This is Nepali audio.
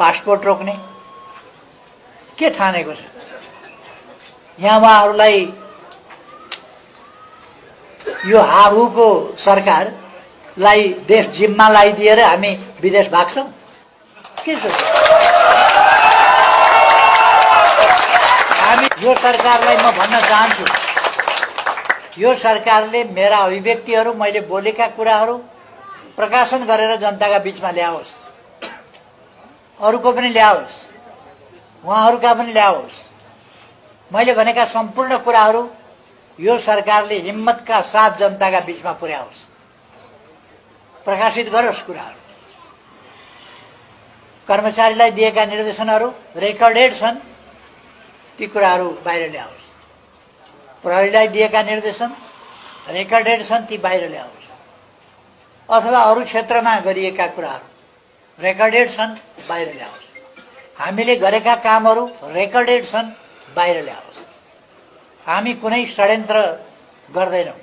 पासपोर्ट रोक्ने के ठानेको छ? यहाँ उहाँहरूलाई यो हाहुको सरकारलाई देश जिम्मा लगाइदिएर हामी विदेश भाग्छौँ के छ? हामी यो सरकारलाई म भन्न चाहन्छु, यो सरकारले मेरा अभिव्यक्तिहरू, मैले बोलेका कुराहरू प्रकाशन गरेर जनताका बीचमा ल्याओस्, अरूको पनि ल्याओस्, उहाँहरूका पनि ल्याओस्। मैले भनेका सम्पूर्ण कुराहरू यो सरकारले हिम्मतका साथ जनताका बीचमा पुर्याओस्, प्रकाशित गरोस् कुराहरू। कर्मचारीलाई दिएका निर्देशनहरू रेकर्डेड छन्, ती कुराहरू बाहिर ल्याओस्। प्रहरीलाई दिएका निर्देशन रेकर्डेड छन्, ती बाहिर ल्याओस्। अथवा अरू क्षेत्रमा गरिएका कुराहरू रेकर्डेड छन्, बाहिर ल्याओस्। हामीले गरेका कामहरू रेकर्डेड छन्, बाहिर ल्याओस्। हामी कुनै षड्यन्त्र गर्दैनौँ।